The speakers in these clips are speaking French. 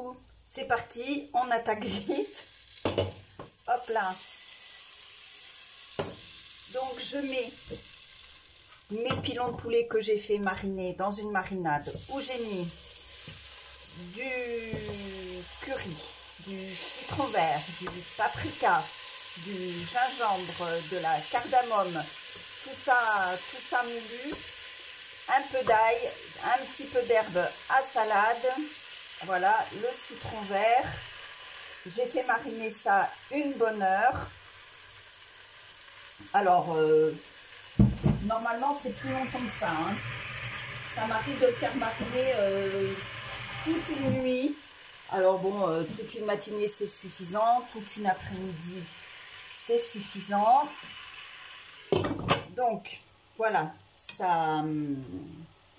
coup, c'est parti, on attaque vite. Hop là. Donc je mets mes pilons de poulet que j'ai fait mariner dans une marinade où j'ai mis du curry, du citron vert, du paprika, du gingembre, de la cardamome, tout ça moulu, un peu d'ail, un petit peu d'herbe à salade, voilà, le citron vert. J'ai fait mariner ça une bonne heure. Alors, normalement, c'est plus longtemps que ça. Hein. Ça m'arrive de le faire mariner toute une nuit. Alors bon, toute une matinée, c'est suffisant. Toute une après-midi, c'est suffisant. Donc, voilà. Ça,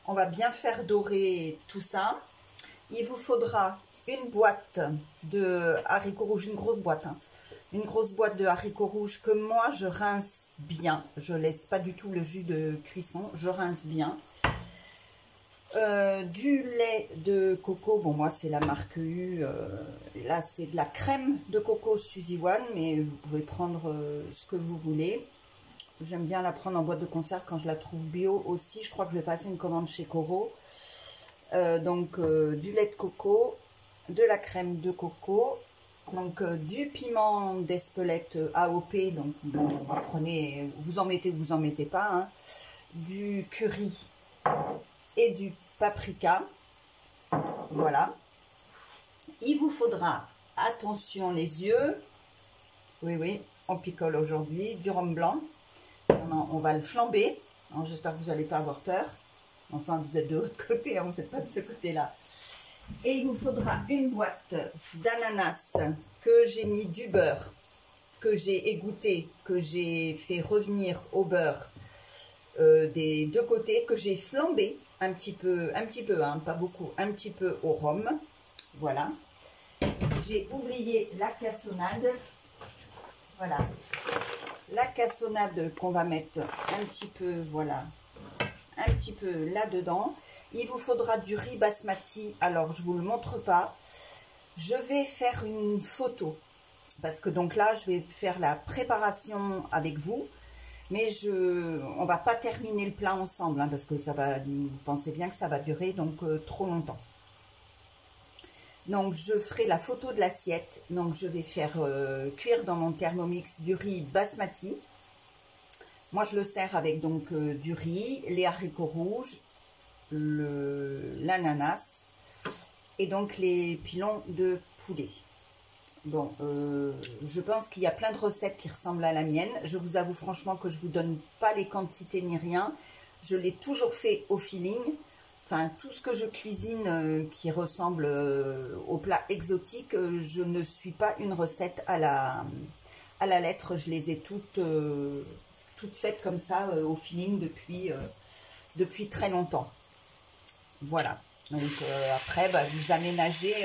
on va bien faire dorer tout ça. Il vous faudra une boîte de haricots rouges, une grosse boîte. Hein. Une grosse boîte de haricots rouges que moi, je rince bien. Je laisse pas du tout le jus de cuisson. Je rince bien. Du lait de coco. Bon, moi, c'est la marque U. Là, c'est de la crème de coco Suzy One. Mais vous pouvez prendre ce que vous voulez. J'aime bien la prendre en boîte de conserve quand je la trouve bio aussi. Je crois que je vais passer une commande chez Coro. Donc, du lait de coco, de la crème de coco. Donc du piment d'Espelette AOP, donc vous prenez, vous en mettez pas, hein, du curry et du paprika, voilà. Il vous faudra, attention les yeux, oui, on picole aujourd'hui, du rhum blanc, on va le flamber, j'espère que vous n'allez pas avoir peur, enfin vous êtes de l'autre côté, hein, vous n'êtes pas de ce côté-là. Et il vous faudra une boîte d'ananas que j'ai mis du beurre, que j'ai égoutté, que j'ai fait revenir au beurre des deux côtés, que j'ai flambé un petit peu, hein, pas beaucoup, un petit peu au rhum. Voilà. J'ai oublié la cassonade. Voilà. La cassonade qu'on va mettre un petit peu, voilà, un petit peu là-dedans. Il vous faudra du riz basmati. Alors, je ne vous le montre pas. Je vais faire une photo. Parce que donc là, je vais faire la préparation avec vous. Mais on ne va pas terminer le plat ensemble. Hein, parce que ça va, vous pensez bien que ça va durer donc trop longtemps. Donc, je ferai la photo de l'assiette. Donc, je vais faire cuire dans mon Thermomix du riz basmati. Moi, je le sers avec donc du riz, les haricots rouges, l'ananas et donc les pilons de poulet. Bon, je pense qu'il y a plein de recettes qui ressemblent à la mienne. Je vous avoue franchement que je vous donne pas les quantités ni rien. Je l'ai toujours fait au feeling. Enfin, tout ce que je cuisine qui ressemble au plat exotique, je ne suis pas une recette à la lettre. Je les ai toutes faites comme ça au feeling depuis très longtemps. Voilà, donc après, vous aménagez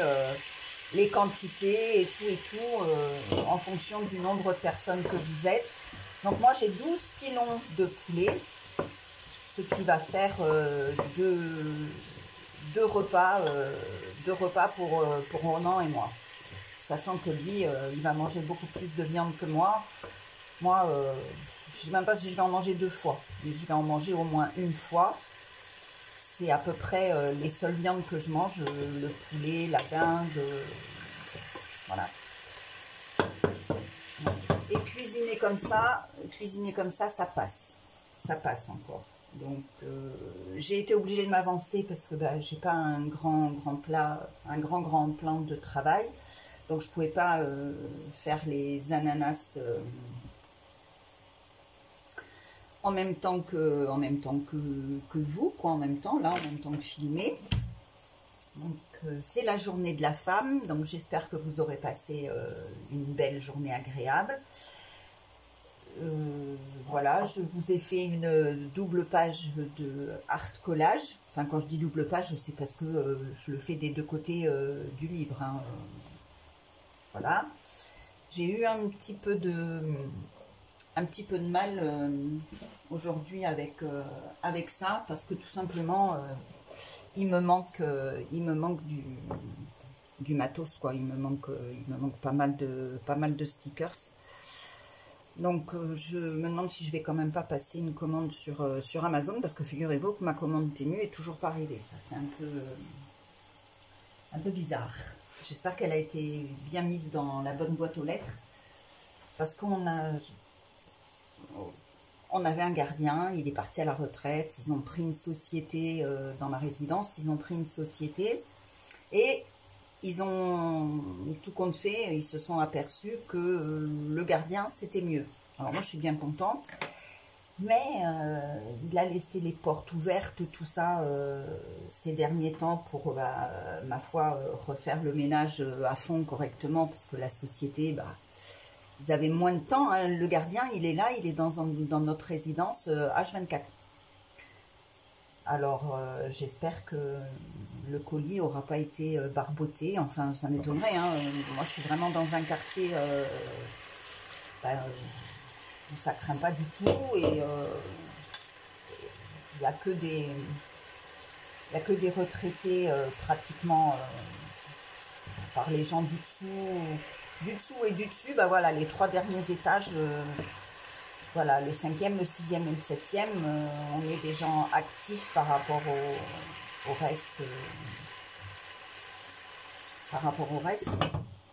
les quantités et tout, en fonction du nombre de personnes que vous êtes. Donc moi, j'ai 12 pilons de poulet, ce qui va faire deux repas pour Ronan et moi. Sachant que lui, il va manger beaucoup plus de viande que moi. Moi, je ne sais même pas si je vais en manger 2 fois, mais je vais en manger au moins une fois. C'est à peu près les seules viandes que je mange, le poulet, la dinde, voilà. Et cuisiner comme ça, ça passe encore. Donc j'ai été obligée de m'avancer parce que j'ai pas un grand plan de travail, donc je pouvais pas faire les ananas en même temps que vous, quoi, en même temps que filmer. Donc c'est la journée de la femme, donc j'espère que vous aurez passé une belle journée agréable. Voilà, je vous ai fait une double page de art collage. Enfin, quand je dis double page, c'est parce que je le fais des deux côtés du livre. Hein. Voilà. J'ai eu un petit peu de mal aujourd'hui avec ça, parce que tout simplement il me manque du matos, quoi. Il me manque pas mal de stickers. Donc je me demande si je vais quand même pas passer une commande sur Amazon, parce que figurez-vous que ma commande Temu est toujours pas arrivée. Ça c'est un peu bizarre. J'espère qu'elle a été bien mise dans la bonne boîte aux lettres, parce on avait un gardien, il est parti à la retraite, ils ont pris une société dans ma résidence, ils ont pris une société et ils ont tout compte fait, ils se sont aperçus que le gardien c'était mieux. Alors moi je suis bien contente, mais il a laissé les portes ouvertes, tout ça, ces derniers temps pour, ma foi, refaire le ménage à fond correctement, parce que la société, ils avaient moins de temps, hein. Le gardien, il est là, il est dans notre résidence H24. Alors, j'espère que le colis n'aura pas été barboté. Enfin, ça m'étonnerait, hein. Moi, je suis vraiment dans un quartier où ça craint pas du tout. Et il n'y a que des retraités pratiquement par les gens du dessous et du dessus. Voilà, les 3 derniers étages, voilà, le 5e, le 6e et le 7e, on est des gens actifs par rapport au reste.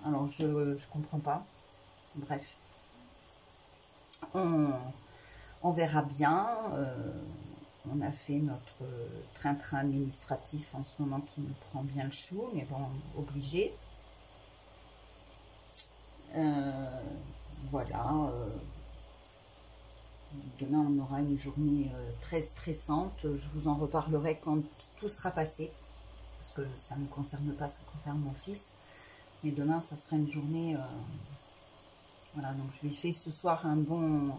Alors je comprends pas. Bref, on verra bien. On a fait notre train-train administratif en ce moment qui nous prend bien le chou, mais bon, obligé. Voilà. Demain, on aura une journée très stressante. Je vous en reparlerai quand tout sera passé, parce que ça ne me concerne pas, ça concerne mon fils. Mais demain, ça sera une journée... voilà, donc je lui fais ce soir un bon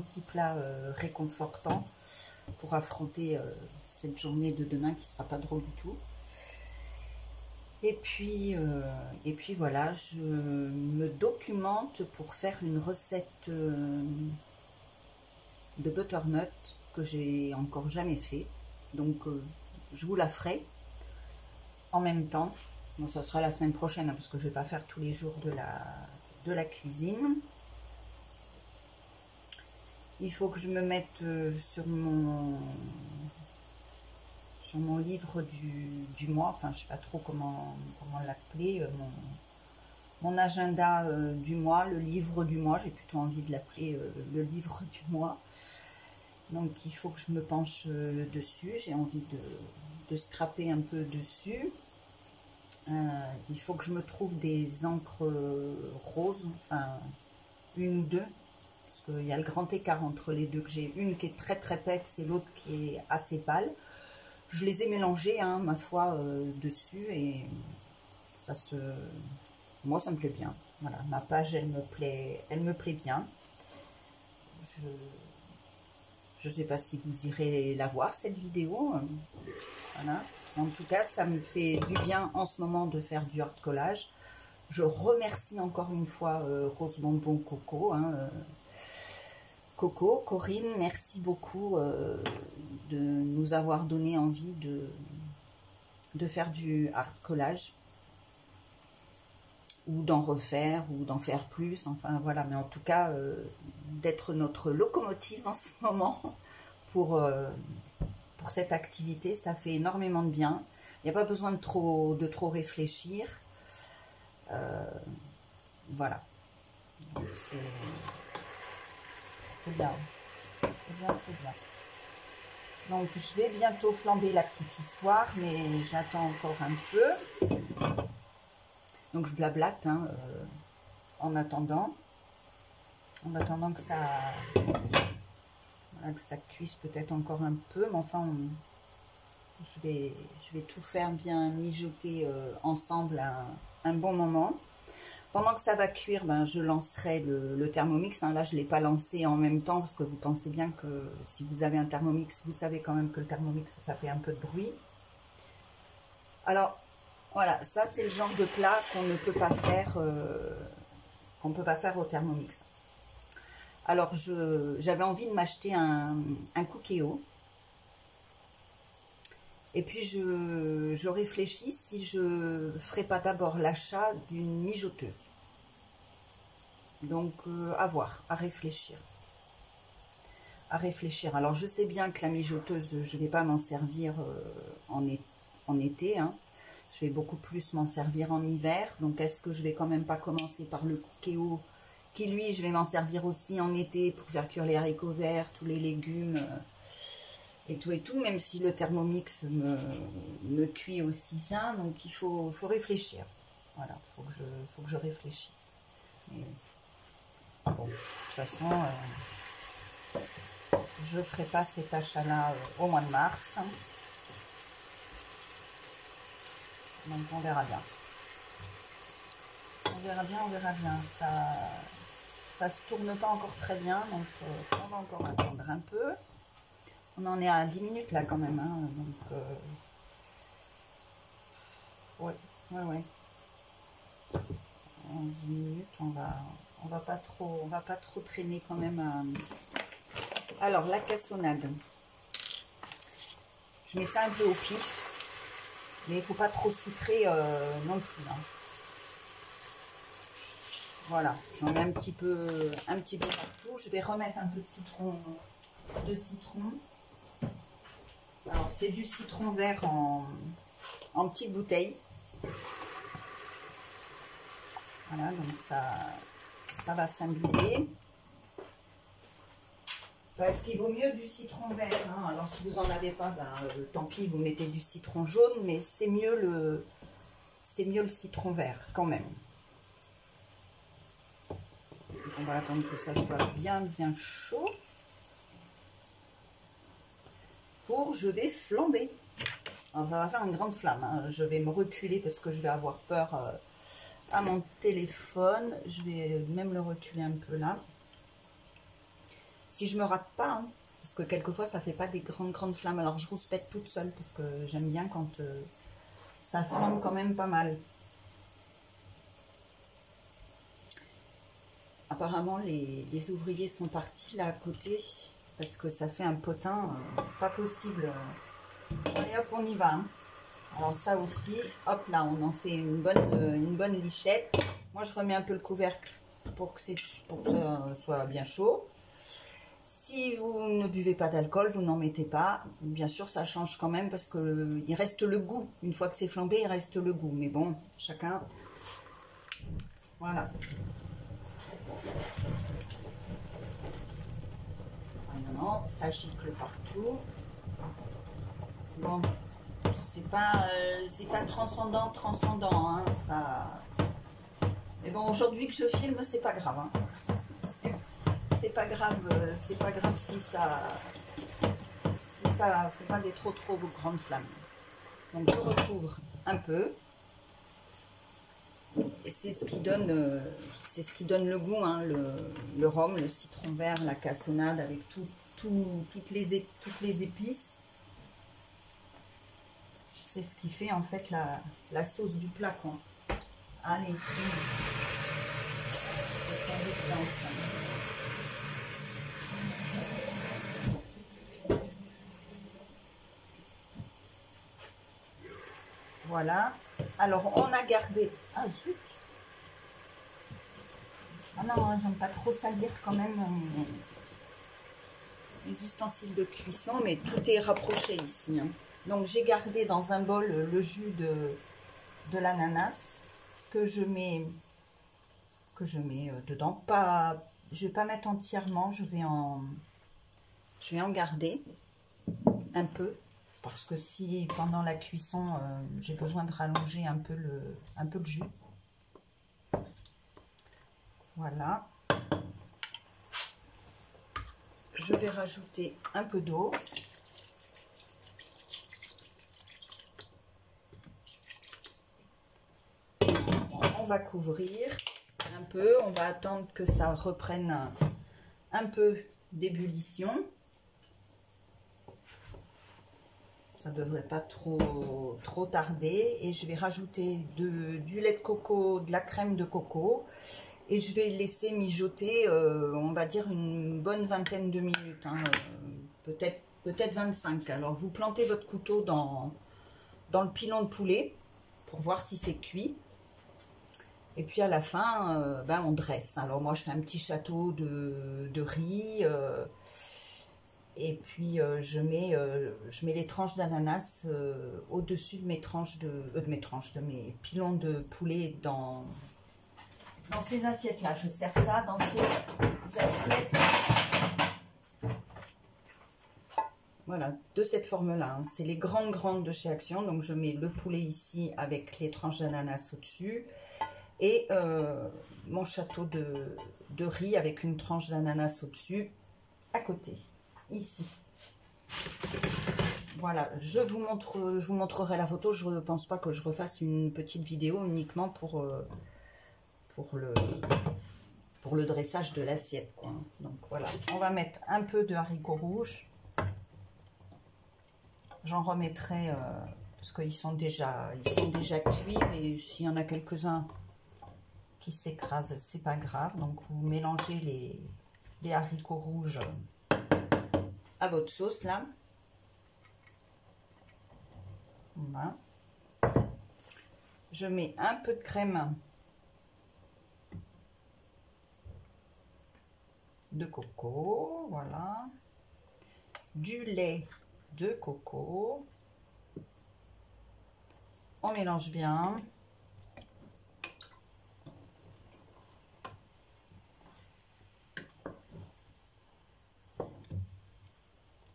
petit plat réconfortant pour affronter cette journée de demain qui ne sera pas drôle du tout. Et puis voilà, je me documente pour faire une recette de butternut que j'ai encore jamais fait. Donc je vous la ferai en même temps. Bon, ça sera la semaine prochaine, hein, parce que je ne vais pas faire tous les jours de la cuisine. Il faut que je me mette sur mon livre du mois, enfin je sais pas trop comment l'appeler, mon agenda du mois, le livre du mois, j'ai plutôt envie de l'appeler le livre du mois. Donc il faut que je me penche dessus, j'ai envie de scraper un peu dessus. Il faut que je me trouve des encres roses, enfin une ou deux, parce qu'il y a le grand écart entre les deux que j'ai, une qui est très très peps et l'autre qui est assez pâle. Je les ai mélangées, hein, ma foi, dessus, et moi ça me plaît bien. Voilà, ma page elle me plaît bien. Je sais pas si vous irez la voir cette vidéo. Voilà. En tout cas, ça me fait du bien en ce moment de faire du hard collage. Je remercie encore une fois Rose Bonbon Coco. Coco, Corinne, merci beaucoup de nous avoir donné envie de faire du hard collage. Ou d'en refaire, ou d'en faire plus. Enfin voilà, mais en tout cas, d'être notre locomotive en ce moment pour cette activité, ça fait énormément de bien. Il n'y a pas besoin de trop réfléchir. Voilà. C'est bien. C'est bien. Donc je vais bientôt flamber la petite histoire, mais j'attends encore un peu. Donc je blablate, hein, en attendant que ça cuise peut-être encore un peu, mais enfin je vais tout faire bien mijoter ensemble un bon moment. Pendant que ça va cuire, je lancerai le Thermomix. Hein. Là, je ne l'ai pas lancé en même temps parce que vous pensez bien que si vous avez un Thermomix, vous savez quand même que le Thermomix, ça fait un peu de bruit. Alors, voilà, ça c'est le genre de plat qu'on ne peut pas faire, au Thermomix. Alors, j'avais envie de m'acheter un Cookéo. Et puis je réfléchis si je ferai pas d'abord l'achat d'une mijoteuse. Donc à voir, à réfléchir. Alors je sais bien que la mijoteuse, je ne vais pas m'en servir en été, hein. Je vais beaucoup plus m'en servir en hiver. Donc est-ce que je vais quand même pas commencer par le Cookéo, qui lui, je vais m'en servir aussi en été pour faire cuire les haricots verts, tous les légumes et tout, même si le Thermomix me cuit aussi ça. Donc il faut réfléchir. Voilà, faut que je réfléchisse. Mais, bon, de toute façon, je ne ferai pas cet achat-là au mois de mars. Donc on verra bien. On verra bien. Ça se tourne pas encore très bien, donc on va encore attendre un peu. On en est à 10 minutes là quand même, hein, donc ouais. En 10 minutes, on va pas trop traîner quand même. Alors la cassonade, je mets ça un peu au pif, mais il faut pas trop sucrer non plus, hein. Voilà, j'en mets un petit peu partout. Je vais remettre un peu de citron. Alors c'est du citron vert en petite bouteille. Voilà, donc ça va s'imbiber. Parce qu'il vaut mieux du citron vert, hein. Alors si vous n'en avez pas, ben, tant pis, vous mettez du citron jaune, mais c'est mieux le citron vert quand même. Donc on va attendre que ça soit bien chaud. Je vais flamber. Alors ça va faire une grande flamme, hein. Je vais me reculer parce que je vais avoir peur à mon téléphone. Je vais même le reculer un peu là. Si je me rate pas, hein, parce que quelquefois ça fait pas des grandes flammes. Alors je rouspète toute seule parce que j'aime bien quand ça flambe quand même pas mal. Apparemment les ouvriers sont partis là à côté parce que ça fait un potin pas possible. Allez hop, on y va, hein. Alors ça aussi, hop là, on en fait une bonne lichette. Moi je remets un peu le couvercle pour que ça soit bien chaud. Si vous ne buvez pas d'alcool, vous n'en mettez pas. Bien sûr, ça change quand même parce que il reste le goût. Une fois que c'est flambé, il reste le goût. Mais bon, chacun. Voilà. Non, ça gicle partout. Bon, c'est pas transcendant, hein, ça. Mais bon, aujourd'hui que je filme, c'est pas grave, hein. C'est pas grave si ça fait pas des trop grandes flammes. Donc je recouvre un peu. Et c'est ce qui donne le goût, hein, le rhum, le citron vert, la cassonade avec toutes les épices. C'est ce qui fait en fait la sauce du plat, quoi. Allez, voilà. Alors on a gardé. Ah zut. Ah non, hein, j'aime pas trop salir quand même les ustensiles de cuisson, mais tout est rapproché ici, hein. Donc j'ai gardé dans un bol le jus de l'ananas que je mets dedans. Je vais pas mettre entièrement, je vais en garder un peu, parce que si pendant la cuisson j'ai besoin de rallonger un peu le jus. Voilà. Je vais rajouter un peu d'eau. On va couvrir un peu, on va attendre que ça reprenne un peu d'ébullition. Ça ne devrait pas trop tarder. Et je vais rajouter du lait de coco, de la crème de coco. Et je vais laisser mijoter, on va dire une bonne vingtaine de minutes, hein, peut-être 25. Alors vous plantez votre couteau dans dans le pilon de poulet pour voir si c'est cuit. Et puis à la fin, ben on dresse. Alors moi je fais un petit château de riz. Et puis je mets les tranches d'ananas au-dessus de mes tranches de mes pilons de poulet dans ces assiettes-là. Je sers ça dans ces assiettes. Voilà, de cette forme-là. Hein. C'est les grandes de chez Action. Donc je mets le poulet ici avec les tranches d'ananas au-dessus. Et mon château de riz avec une tranche d'ananas au-dessus, à côté, ici. Voilà, je vous montrerai la photo. Je ne pense pas que je refasse une petite vidéo uniquement pour le dressage de l'assiette. Donc voilà, on va mettre un peu de haricots rouges. J'en remettrai parce qu'ils sont déjà cuits, mais s'il y en a quelques-uns qui s'écrasent, c'est pas grave. Donc vous mélangez les haricots rouges à votre sauce là. Voilà. Je mets un peu de crème de coco, voilà, du lait de coco, on mélange bien.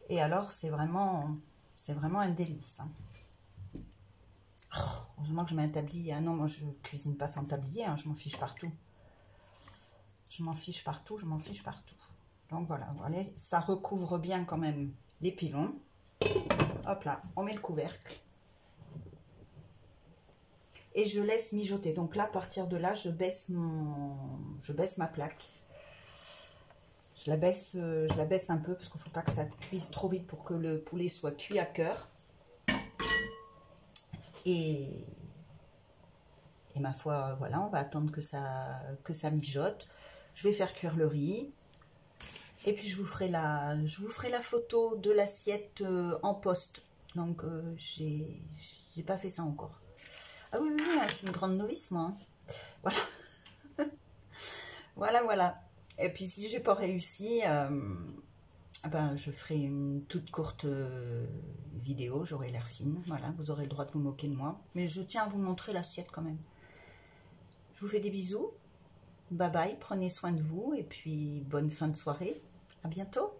Et alors c'est vraiment un délice. Hein. Oh, heureusement que je mets un tablier. Ah non, moi je cuisine pas sans tablier, hein, je m'en fiche partout. Je m'en fiche partout. Donc voilà, ça recouvre bien quand même les pilons. Hop là, on met le couvercle. Et je laisse mijoter. Donc là, à partir de là, je baisse ma plaque. Je la baisse un peu parce qu'il ne faut pas que ça cuise trop vite pour que le poulet soit cuit à cœur. Et ma foi, voilà, on va attendre que ça mijote. Je vais faire cuire le riz. Et puis je vous ferai la photo de l'assiette en poste. Donc j'ai pas fait ça encore. Ah oui, je suis une grande novice moi. Hein. Voilà. voilà. Et puis si j'ai pas réussi, ben, je ferai une toute courte vidéo, j'aurai l'air fine. Voilà, vous aurez le droit de vous moquer de moi. Mais je tiens à vous montrer l'assiette quand même. Je vous fais des bisous. Bye bye, prenez soin de vous et puis bonne fin de soirée. À bientôt.